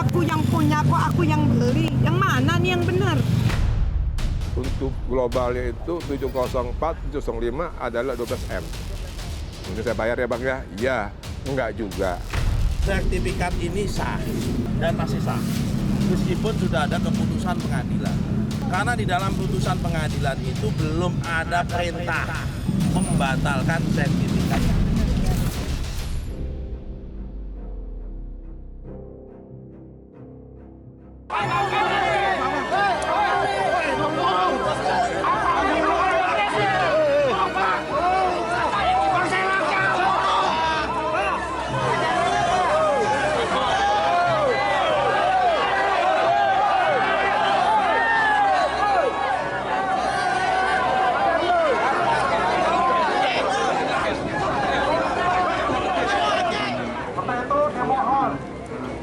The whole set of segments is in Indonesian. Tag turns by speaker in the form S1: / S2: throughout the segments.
S1: Aku yang punya kok, aku yang beli. Yang mana nih yang benar?
S2: Untuk globalnya itu 704, 705 adalah 12M. Mungkin saya bayar ya Bang ya? Iya, enggak juga.
S3: Sertifikat ini sah dan masih sah. Meskipun sudah ada keputusan pengadilan. Karena di dalam putusan pengadilan itu belum ada perintah membatalkan sertifikat.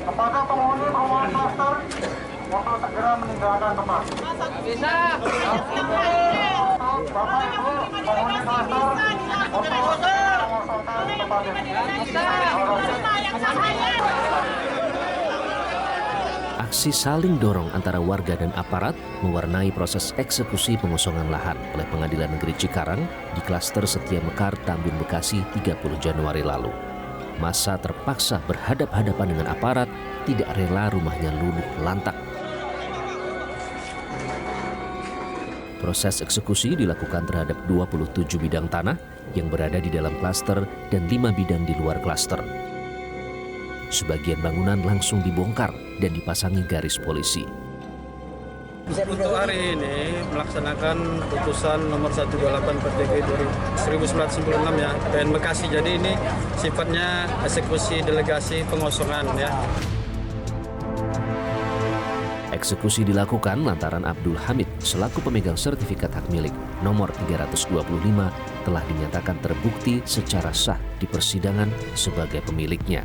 S4: Kepada penghuni klaster untuk segera meninggalkan tempat. Bisa. Bapak Ibu penghuni klaster untuk mengosongkan tempat ini.
S5: Aksi saling dorong antara warga dan aparat mewarnai proses eksekusi pengosongan lahan oleh Pengadilan Negeri Cikarang di klaster Setia Mekar, Tambun, Bekasi 30 Januari lalu. Massa terpaksa berhadap-hadapan dengan aparat, tidak rela rumahnya luluh lantak. Proses eksekusi dilakukan terhadap 27 bidang tanah yang berada di dalam klaster dan 5 bidang di luar klaster. Sebagian bangunan langsung dibongkar dan dipasangi garis polisi.
S6: Untuk hari ini melaksanakan putusan nomor 128 PTG 1996 ya, PN Bekasi. Jadi ini sifatnya eksekusi delegasi pengosongan ya.
S5: Eksekusi dilakukan lantaran Abdul Hamid selaku pemegang sertifikat hak milik nomor 325 telah dinyatakan terbukti secara sah di persidangan sebagai pemiliknya.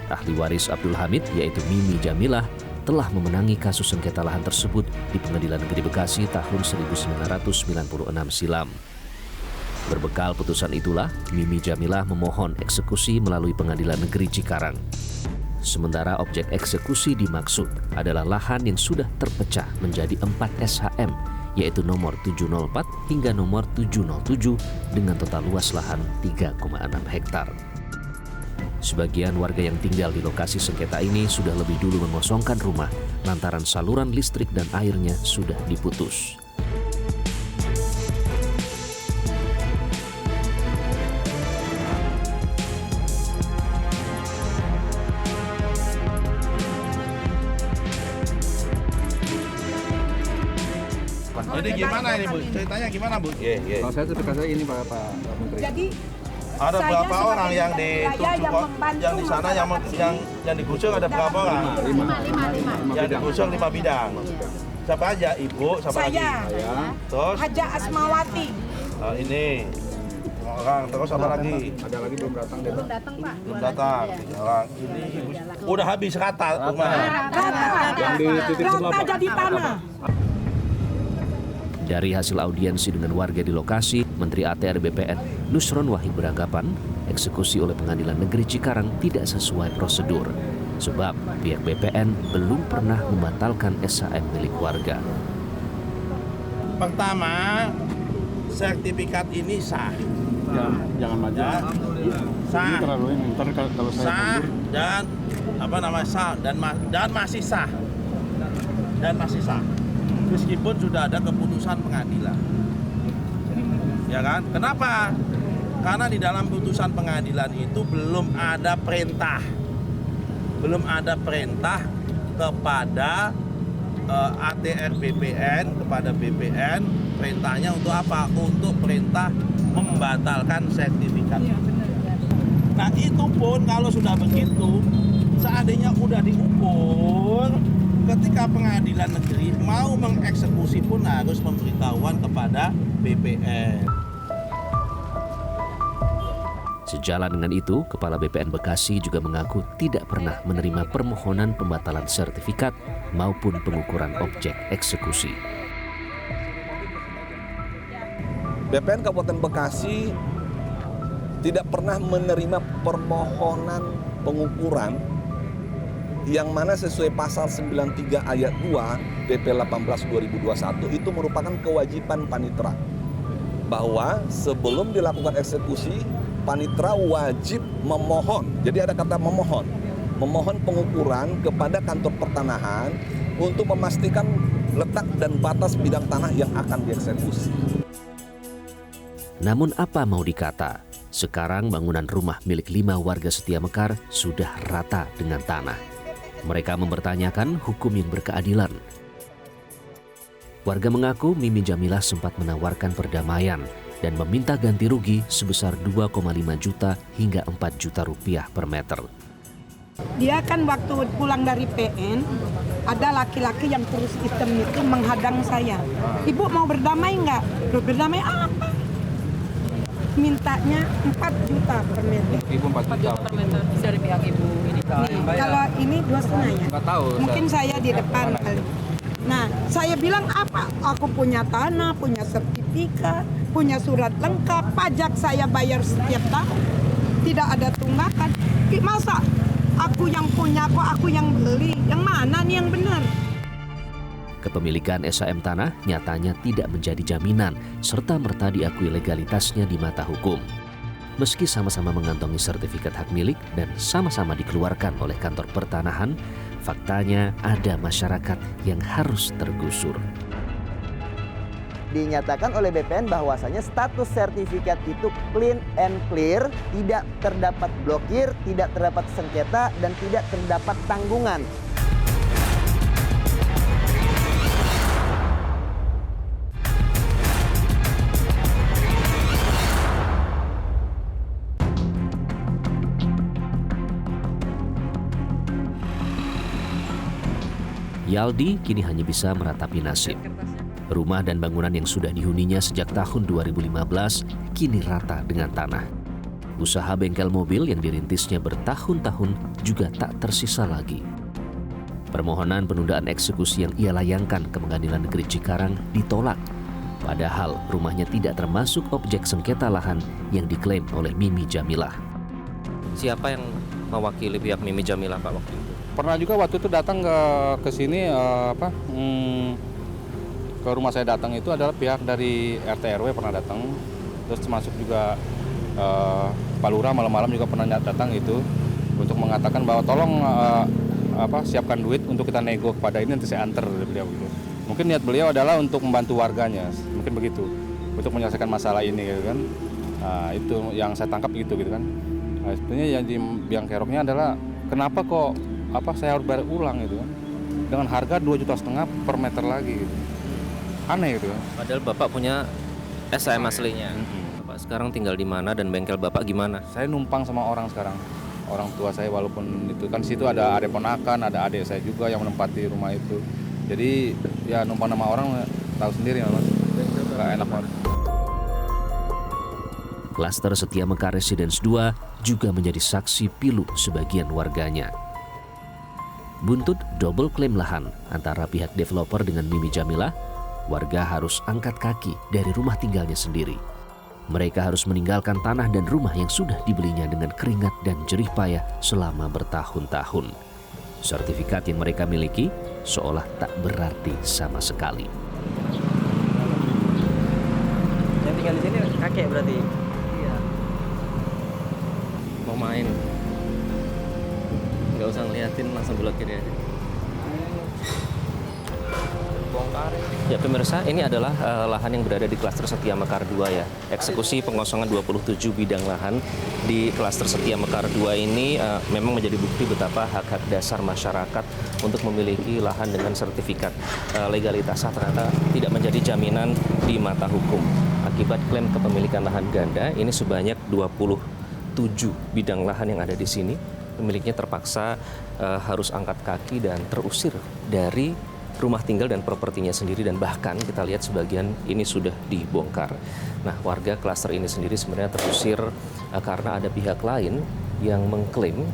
S5: Ahli waris Abdul Hamid yaitu Mimi Jamilah telah memenangi kasus sengketa lahan tersebut di Pengadilan Negeri Bekasi tahun 1996 silam. Berbekal putusan itulah, Mimi Jamilah memohon eksekusi melalui Pengadilan Negeri Cikarang. Sementara objek eksekusi dimaksud adalah lahan yang sudah terpecah menjadi 4 SHM, yaitu nomor 704 hingga nomor 707 dengan total luas lahan 3,6 hektar. Sebagian warga yang tinggal di lokasi sengketa ini sudah lebih dulu mengosongkan rumah lantaran saluran listrik dan airnya sudah diputus.
S3: Jadi gimana ini Bu? Ceritanya gimana Bu?
S7: Kalau saya sertifikatnya ini Pak Menteri.
S1: Jadi
S3: Ada
S1: saya
S3: berapa
S1: sebagai
S3: orang yang
S1: wilayah yang membantu
S3: yang di sana yang digusur ada berapa orang?
S7: Lima
S3: Yang
S7: bidang.
S3: digusur 5 bidang. Siapa aja? Ibu, siapa lagi?
S1: saya,
S3: Terus
S1: Haja Asmawati.
S3: ini orang, terus apa lagi?
S7: Ada lagi belum datang deh.
S3: Belum datang. 3 orang. Ini ibu. Udah habis rata rumahnya.
S7: Yang di titik sebelah
S1: Rata
S7: Pak.
S1: jadi tanah.
S5: Dari hasil audiensi dengan warga di lokasi, Menteri ATR BPN Nusron Wahid beranggapan eksekusi oleh Pengadilan Negeri Cikarang tidak sesuai prosedur. Sebab pihak BPN belum pernah membatalkan SHM milik warga.
S3: Pertama, sertifikat ini sah.
S7: Jangan maju.
S3: Ya. Sah.
S7: Ini terlalu ini. Ntar kalau saya
S3: Sah
S7: mundur,
S3: dan sah dan masih sah. Dan masih sah. Meskipun sudah ada keputusan pengadilan. Ya kan? Kenapa? Karena di dalam putusan pengadilan itu belum ada perintah. Belum ada perintah kepada ATR BPN, kepada BPN, perintahnya untuk apa? Untuk perintah membatalkan sertifikat. Nah itu pun kalau sudah begitu, seandainya udah diukur, ketika pengadilan negeri mau mengeksekusi pun harus memberitahuan kepada BPN.
S5: Sejalan dengan itu, Kepala BPN Bekasi juga mengaku tidak pernah menerima permohonan pembatalan sertifikat maupun pengukuran objek eksekusi.
S8: BPN Kabupaten Bekasi tidak pernah menerima permohonan pengukuran yang mana sesuai pasal 93 ayat 2 PP 18 2021 itu merupakan kewajiban panitera. Bahwa sebelum dilakukan eksekusi, panitera wajib memohon. Jadi ada kata memohon. Memohon pengukuran kepada kantor pertanahan untuk memastikan letak dan batas bidang tanah yang akan dieksekusi.
S5: Namun apa mau dikata, sekarang bangunan rumah milik 5 warga Setia Mekar sudah rata dengan tanah. Mereka mempertanyakan hukum yang berkeadilan. Warga mengaku Mimi Jamilah sempat menawarkan perdamaian dan meminta ganti rugi sebesar 2,5 juta hingga 4 juta rupiah per meter.
S1: Dia kan waktu pulang dari PN, ada laki-laki yang kurus hitam itu menghadang saya. Ibu mau berdamai nggak? Loh, berdamai apa? Mintanya 4 juta per meter.
S7: Ibu 4 juta
S9: per meter dari pihak ibu ini.
S1: Kalau ini 2,5 ya?
S7: Nggak tahu.
S1: Mungkin saya di depan kali. Nah, saya bilang apa? Aku punya tanah, punya sertifikat, punya surat lengkap, pajak saya bayar setiap tahun. Tidak ada tunggakan. Masa aku yang punya kok aku yang beli? Yang mana nih yang benar?
S5: Kepemilikan SHM tanah nyatanya tidak menjadi jaminan serta-merta diakui legalitasnya di mata hukum. Meski sama-sama mengantongi sertifikat hak milik dan sama-sama dikeluarkan oleh kantor pertanahan, faktanya ada masyarakat yang harus tergusur.
S10: Dinyatakan oleh BPN bahwasanya status sertifikat itu clean and clear, tidak terdapat blokir, tidak terdapat sengketa, dan tidak terdapat tanggungan.
S5: Yaldi kini hanya bisa meratapi nasib. Rumah dan bangunan yang sudah dihuninya sejak tahun 2015 kini rata dengan tanah. Usaha bengkel mobil yang dirintisnya bertahun-tahun juga tak tersisa lagi. Permohonan penundaan eksekusi yang ia layangkan ke Pengadilan Negeri Cikarang ditolak. Padahal rumahnya tidak termasuk objek sengketa lahan yang diklaim oleh Mimi Jamilah.
S11: Siapa yang mewakili pihak Mimi Jamilah Pak waktu itu?
S7: Pernah juga waktu itu datang ke sini ke rumah saya datang itu adalah pihak dari RT RW pernah datang, terus termasuk juga Pak Lurah malam-malam juga pernah datang itu untuk mengatakan bahwa tolong siapkan duit untuk kita nego kepada ini, nanti saya antar beliau gitu. Mungkin niat beliau adalah untuk membantu warganya, mungkin begitu, untuk menyelesaikan masalah ini gitu kan. Nah, itu yang saya tangkap gitu kan. Nah, sebenarnya yang di biang keroknya adalah kenapa kok saya harus bayar ulang gitu kan, dengan harga 2,5 juta per meter lagi gitu. Aneh gitu kan.
S11: Padahal Bapak punya SHM aslinya. Bapak sekarang tinggal di mana dan bengkel Bapak gimana?
S7: Saya numpang sama orang sekarang. Orang tua saya walaupun itu kan situ ada adik ponakan, ada adik saya juga yang menempati rumah itu. Jadi ya numpang sama orang tahu sendiri Mas. Enggak enak banget.
S5: Klaster Setia Mekar Residence 2 juga menjadi saksi pilu sebagian warganya. Buntut double klaim lahan antara pihak developer dengan Mimi Jamilah, warga harus angkat kaki dari rumah tinggalnya sendiri. Mereka harus meninggalkan tanah dan rumah yang sudah dibelinya dengan keringat dan jerih payah selama bertahun-tahun. Sertifikat yang mereka miliki seolah tak berarti sama sekali.
S9: Yang tinggal di sini kakek berarti? Iya.
S11: Mau main? Nggak usah ngeliatin, langsung blokir ya. Ya pemirsa, ini adalah lahan yang berada di klaster Setia Mekar 2 ya. Eksekusi pengosongan 27 bidang lahan di klaster Setia Mekar 2 ini memang menjadi bukti betapa hak-hak dasar masyarakat untuk memiliki lahan dengan sertifikat legalitas ternyata tidak menjadi jaminan di mata hukum. Akibat klaim kepemilikan lahan ganda, ini sebanyak 27 bidang lahan yang ada di sini. Pemiliknya terpaksa harus angkat kaki dan terusir dari rumah tinggal dan propertinya sendiri, dan bahkan kita lihat sebagian ini sudah dibongkar. Nah, warga klaster ini sendiri sebenarnya terusir karena ada pihak lain yang mengklaim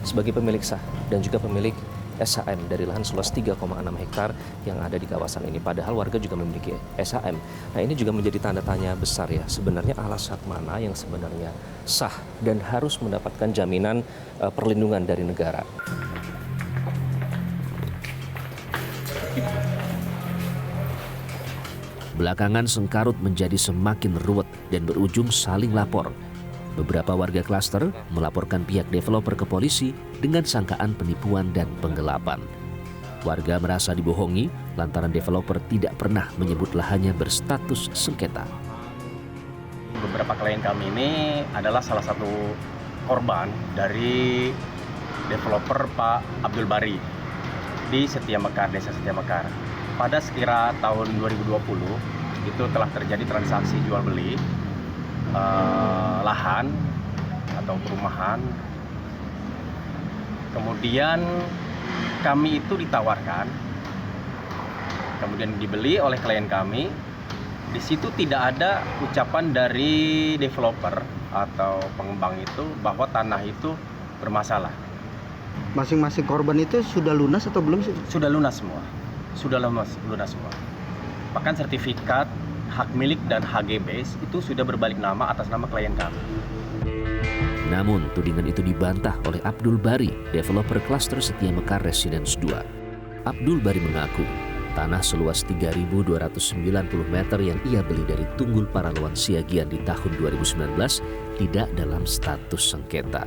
S11: sebagai pemilik sah dan juga pemilik SHM dari lahan seluas 3,6 hektar yang ada di kawasan ini. Padahal warga juga memiliki SHM. Nah, ini juga menjadi tanda tanya besar ya. Sebenarnya alasan mana yang sebenarnya sah dan harus mendapatkan jaminan perlindungan dari negara.
S5: Belakangan sengkarut menjadi semakin ruwet dan berujung saling lapor. Beberapa warga klaster melaporkan pihak developer ke polisi dengan sangkaan penipuan dan penggelapan. Warga merasa dibohongi lantaran developer tidak pernah menyebut lahannya berstatus sengketa.
S12: Beberapa klien kami ini adalah salah satu korban dari developer Pak Abdul Bari di Setia Mekar, Desa Setia Mekar. Pada sekira tahun 2020 itu telah terjadi transaksi jual beli lahan atau perumahan. Kemudian kami itu ditawarkan, kemudian dibeli oleh klien kami. Di situ tidak ada ucapan dari developer atau pengembang itu bahwa tanah itu bermasalah.
S10: Masing-masing korban itu sudah lunas atau belum sih?
S12: Sudah lunas semua. Sudah lunas semua. Bahkan sertifikat hak milik dan HGB itu sudah berbalik nama atas nama klien kami.
S5: Namun tudingan itu dibantah oleh Abdul Bari, developer klaster Setia Mekar Residence 2. Abdul Bari mengaku tanah seluas 3.290 meter yang ia beli dari Tunggul Paralawan Siagian di tahun 2019 tidak dalam status sengketa.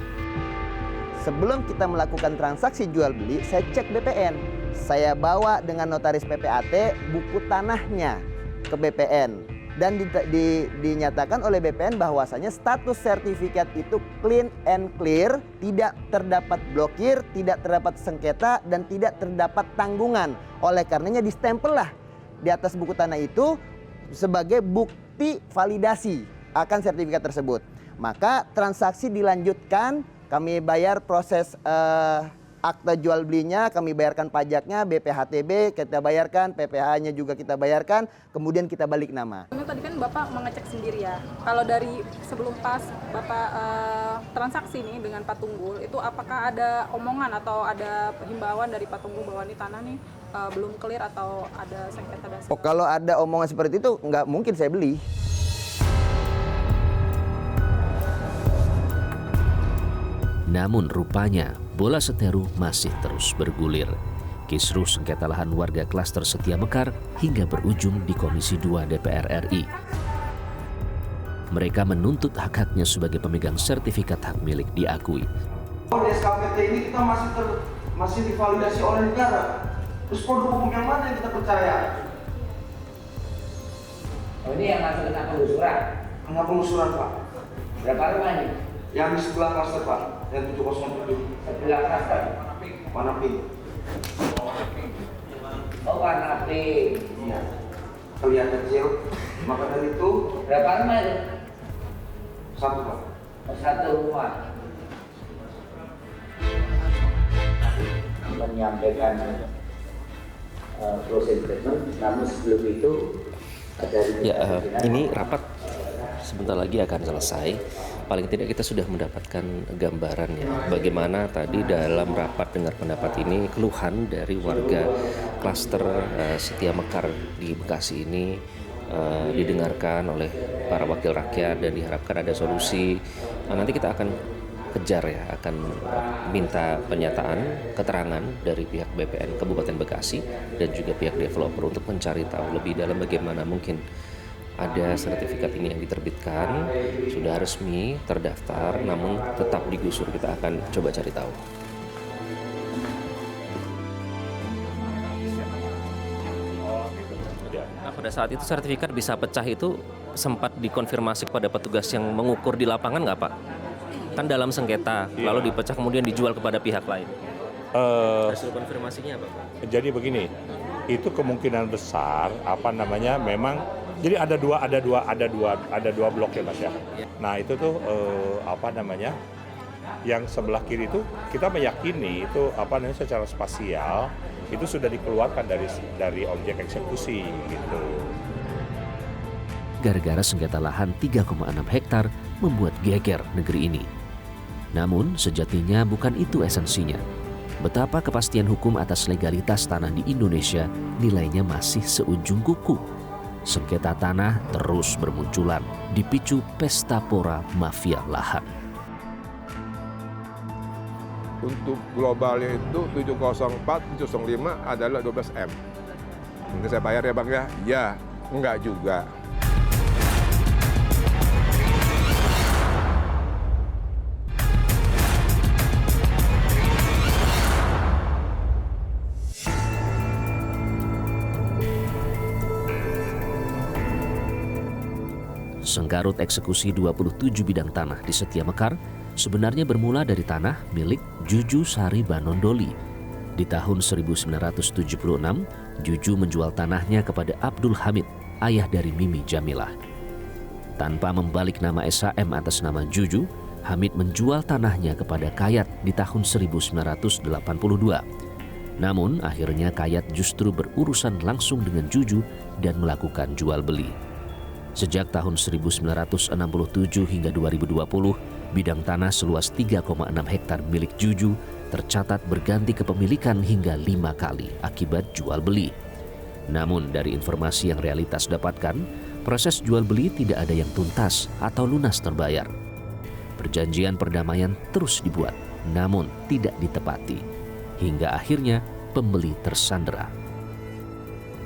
S10: Sebelum kita melakukan transaksi jual beli, saya cek BPN. Saya bawa dengan notaris PPAT buku tanahnya ke BPN. Dan dinyatakan oleh BPN bahwasanya status sertifikat itu clean and clear, tidak terdapat blokir, tidak terdapat sengketa, dan tidak terdapat tanggungan. Oleh karenanya distempel lah di atas buku tanah itu sebagai bukti validasi akan sertifikat tersebut. Maka transaksi dilanjutkan, kami bayar proses akta jual belinya, kami bayarkan pajaknya, BPHTB kita bayarkan, PPH-nya juga kita bayarkan, kemudian kita balik nama.
S13: Tadi kan Bapak mengecek sendiri ya, kalau dari sebelum pas Bapak transaksi nih dengan Pak Tunggul, itu apakah ada omongan atau ada himbauan dari Pak Tunggul bahwa ini tanah nih belum clear atau ada sengketa dan
S10: Oh, kalau ada omongan seperti itu, nggak mungkin saya beli.
S5: Namun rupanya bola seteru masih terus bergulir. Kisruh sengketa lahan warga klaster Setia Mekar hingga berujung di Komisi 2 DPR RI. Mereka menuntut hak-haknya sebagai pemegang sertifikat hak milik diakui.
S14: Di SKPT ini kita masih divalidasi oleh negara. Terus produk hukum yang mana yang kita percaya?
S15: Oh, ini yang masuk ke penggusuran?
S14: Enggak penggusuran, Pak.
S15: Berapa rumah ini?
S14: Yang di sebelah klaster, Pak. Yang 707.
S15: Sebelah klaster?
S14: Warna pink.
S15: Oh, warna pink.
S14: Iya. Kelihatan kecil. Maka dari itu.
S15: Berapa rumah itu?
S14: Satu, Pak.
S15: Oh, satu rumah. Menyampaikan closing statement, namun sebelum itu
S11: ini rapat sebentar lagi akan selesai. Paling tidak kita sudah mendapatkan gambaran ya bagaimana tadi dalam rapat dengar pendapat ini keluhan dari warga klaster Setia Mekar di Bekasi ini didengarkan oleh para wakil rakyat dan diharapkan ada solusi. Nanti kita akan kejar ya, akan minta pernyataan keterangan dari pihak BPN Kabupaten Bekasi dan juga pihak developer untuk mencari tahu lebih dalam bagaimana mungkin ada sertifikat ini yang diterbitkan, sudah resmi, terdaftar, namun tetap digusur. Kita akan coba cari tahu. Nah, pada saat itu sertifikat bisa pecah itu sempat dikonfirmasi kepada petugas yang mengukur di lapangan nggak Pak? Kan dalam sengketa, lalu dipecah kemudian dijual kepada pihak lain. Hasil konfirmasinya apa Pak?
S16: Jadi begini, itu kemungkinan besar memang jadi ada dua blok ya Mas ya. Nah itu tuh yang sebelah kiri itu kita meyakini itu secara spasial itu sudah dikeluarkan dari objek eksekusi gitu.
S5: Gara-gara sengketa lahan 3,6 hektar membuat geger negeri ini. Namun sejatinya bukan itu esensinya. Betapa kepastian hukum atas legalitas tanah di Indonesia nilainya masih seujung kuku. Sengketa tanah terus bermunculan, dipicu pesta pora mafia lahan.
S2: Untuk globalnya itu 704, 705 adalah 12M. Ini saya bayar ya Bang ya? Ya. enggak juga.
S5: Sengkarut eksekusi 27 bidang tanah di Setia Mekar sebenarnya bermula dari tanah milik Juju Sari Banondoli. Di tahun 1976, Juju menjual tanahnya kepada Abdul Hamid, ayah dari Mimi Jamilah. Tanpa membalik nama SHM atas nama Juju, Hamid menjual tanahnya kepada Kayat di tahun 1982. Namun akhirnya Kayat justru berurusan langsung dengan Juju dan melakukan jual beli. Sejak tahun 1967 hingga 2020, bidang tanah seluas 3,6 hektar milik Juju tercatat berganti kepemilikan hingga 5 kali akibat jual beli. Namun dari informasi yang realitas dapatkan, proses jual beli tidak ada yang tuntas atau lunas terbayar. Perjanjian perdamaian terus dibuat, namun tidak ditepati. Hingga akhirnya pembeli tersandera.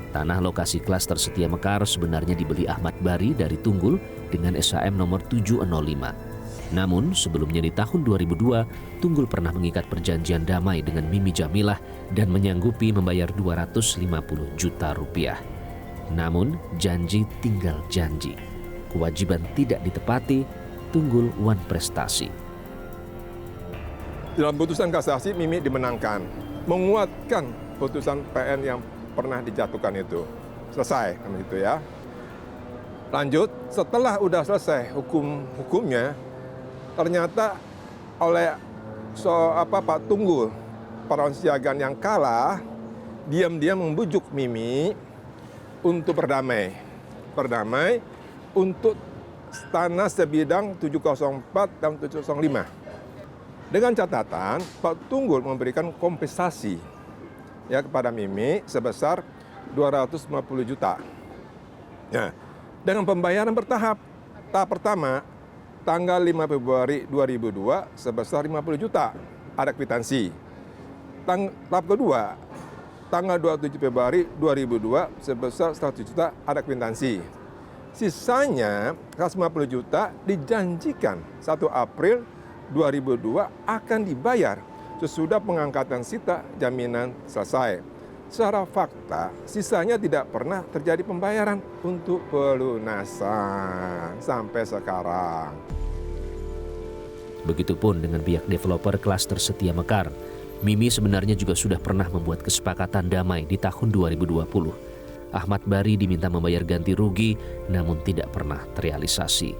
S5: Tanah lokasi klaster Setia Mekar sebenarnya dibeli Ahmad Bari dari Tunggul dengan SHM nomor 705. Namun sebelumnya di tahun 2002, Tunggul pernah mengikat perjanjian damai dengan Mimi Jamilah dan menyanggupi membayar 250 juta rupiah. Namun janji tinggal janji. Kewajiban tidak ditepati, Tunggul wan prestasi.
S2: Dalam putusan kasasi, Mimi dimenangkan, menguatkan putusan PN yang pernah dijatuhkan itu. Selesai, gitu ya. Lanjut, setelah udah selesai hukumnya, ternyata oleh Pak Tunggul, Parawan Siagaan yang kalah, diam-diam membujuk Mimi untuk berdamai untuk tanah sebidang 704 dan 705. Dengan catatan, Pak Tunggul memberikan kompensasi ya kepada Mimi sebesar 250 juta. Nah, dengan pembayaran bertahap. Tahap pertama, tanggal 5 Februari 2002 sebesar 50 juta, ada kwitansi. Tahap kedua, tanggal 27 Februari 2002 sebesar 100 juta, ada kwitansi. Sisanya 150 juta dijanjikan 1 April 2002 akan dibayar sesudah pengangkatan sita jaminan selesai. Secara fakta, sisanya tidak pernah terjadi pembayaran untuk pelunasan sampai sekarang.
S5: Begitupun dengan pihak developer klaster Setia Mekar. Mimi sebenarnya juga sudah pernah membuat kesepakatan damai di tahun 2020. Ahmad Bari diminta membayar ganti rugi, namun tidak pernah terrealisasi.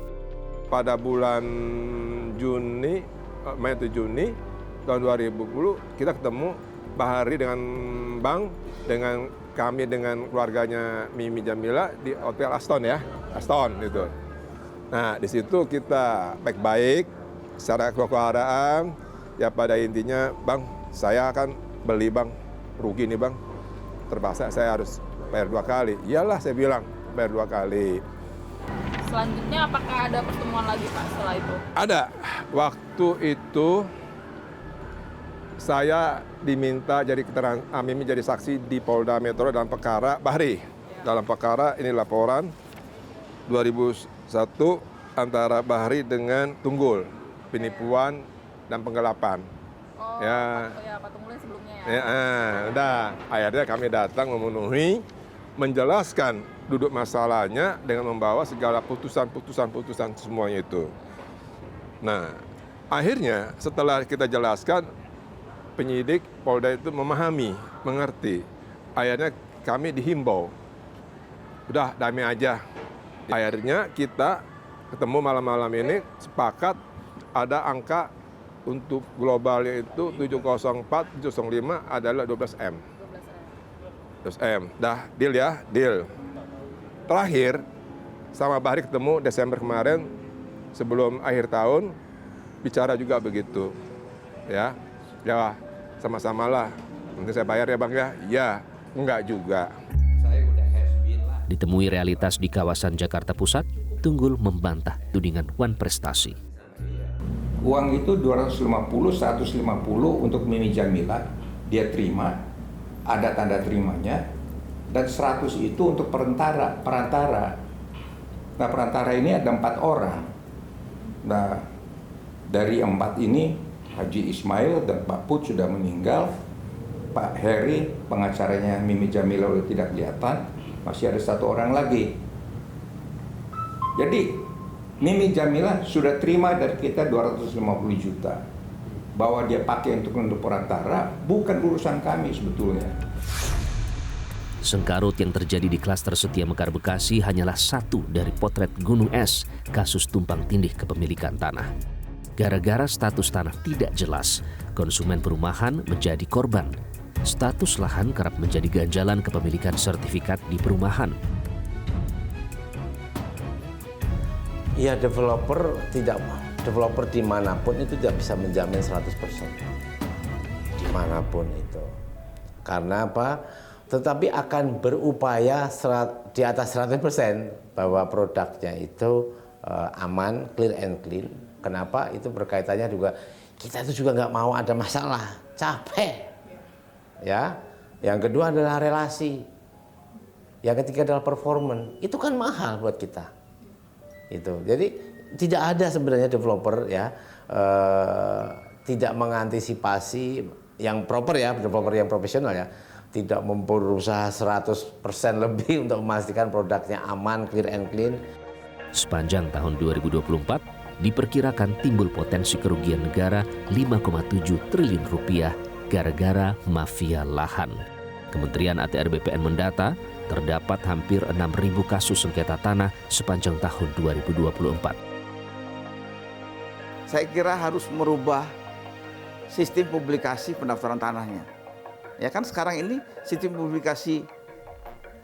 S2: Pada bulan Mei atau Juni tahun 2020 kita ketemu Bahari dengan Bang, dengan kami dengan keluarganya Mimi Jamilah di Hotel Aston itu. Nah di situ kita baik-baik secara kekeluargaan. Ya pada intinya Bang, saya akan beli Bang, rugi nih Bang, terpaksa saya harus bayar 2 kali. Iyalah saya bilang bayar 2 kali.
S13: Selanjutnya apakah ada pertemuan lagi Pak setelah itu? Ada.
S2: Waktu itu saya diminta Mimi jadi saksi di Polda Metro dalam perkara Bahri. Dalam perkara ini laporan 2001 antara Bahri dengan Tunggul, penipuan dan penggelapan.
S13: Oh,
S2: ya.
S13: Pak Tunggul sebelumnya ya.
S2: Udah, akhirnya kami datang memenuhi, menjelaskan duduk masalahnya dengan membawa segala putusan semuanya itu. Nah, akhirnya setelah kita jelaskan, penyidik Polda itu memahami, mengerti. Akhirnya kami dihimbau, udah damai aja. Akhirnya kita ketemu malam-malam ini, sepakat ada angka untuk globalnya itu 704, 705 adalah 12M. 12M, dah deal ya, deal. Terakhir, sama Bahri ketemu Desember kemarin, sebelum akhir tahun, bicara juga begitu. Ya sama-samalah. Nanti saya bayar ya Bang ya? Ya, enggak juga.
S5: Ditemui realitas di kawasan Jakarta Pusat, Tunggul membantah tudingan wan prestasi.
S17: Uang itu 250, 150 untuk Mimi Jamilah, dia terima, ada tanda terimanya. dan 100 itu untuk perantara. Nah, perantara ini ada 4 orang. Nah, dari 4 ini Haji Ismail dan Pak Put sudah meninggal. Pak Heri, pengacaranya Mimi Jamila udah tidak kelihatan. Masih ada 1 orang lagi. Jadi Mimi Jamila sudah terima dari kita 250 juta. Bahwa dia pakai untuk perantara bukan urusan kami sebetulnya.
S5: Sengkarut yang terjadi di klaster Setia Mekar Bekasi hanyalah satu dari potret gunung es kasus tumpang tindih kepemilikan tanah. Gara-gara status tanah tidak jelas, konsumen perumahan menjadi korban. Status lahan kerap menjadi ganjalan kepemilikan sertifikat di perumahan.
S18: Ya, developer dimanapun itu tidak bisa menjamin 100%. Dimanapun itu. Karena apa? Tetapi akan berupaya di atas 100% bahwa produknya itu aman, clear and clean. Kenapa? Itu berkaitannya juga, kita itu juga nggak mau ada masalah, capek. Ya, yang kedua adalah relasi. Yang ketiga adalah performance. Itu kan mahal buat kita. Itu. Jadi tidak ada sebenarnya developer ya tidak mengantisipasi yang proper ya, developer yang profesional ya, tidak berusaha 100% lebih untuk memastikan produknya aman, clear and clean.
S5: Sepanjang tahun 2024 diperkirakan timbul potensi kerugian negara 5,7 triliun rupiah gara-gara mafia lahan. Kementerian ATR BPN mendata terdapat hampir 6.000 kasus sengketa tanah sepanjang tahun 2024.
S19: Saya kira harus merubah sistem publikasi pendaftaran tanahnya. Ya kan sekarang ini sistem publikasi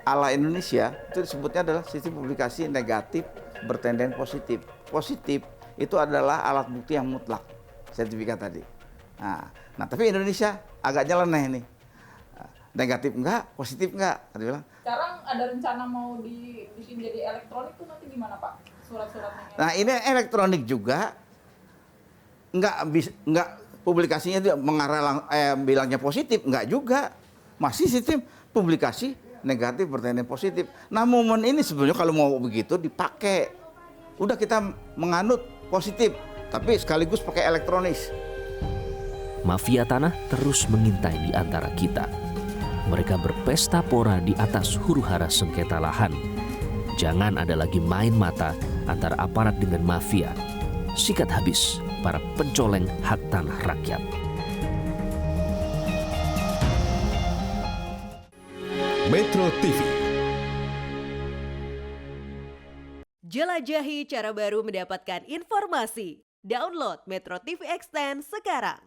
S19: ala Indonesia itu disebutnya adalah sistem publikasi negatif bertenden positif. Positif itu adalah alat bukti yang mutlak, sertifikat tadi. Nah tapi Indonesia agak nyeleneh nih. Negatif enggak, positif enggak, tadi bilang.
S13: Sekarang ada rencana mau dibikin jadi elektronik tuh nanti gimana Pak? Surat-suratnya.
S19: Nah ini elektronik juga, enggak publikasinya itu mengarah bilangnya positif, enggak juga. Masih sistem publikasi negatif bertenden positif. Nah momen ini sebenarnya kalau mau begitu dipakai. Udah kita menganut positif, tapi sekaligus pakai elektronis.
S5: Mafia tanah terus mengintai di antara kita. Mereka berpesta pora di atas huru-hara sengketa lahan. Jangan ada lagi main mata antara aparat dengan mafia. Sikat habis para pencoleng hak tanah rakyat.
S20: Metro TV.
S21: Jelajahi cara baru mendapatkan informasi. Download Metro TV Extend sekarang.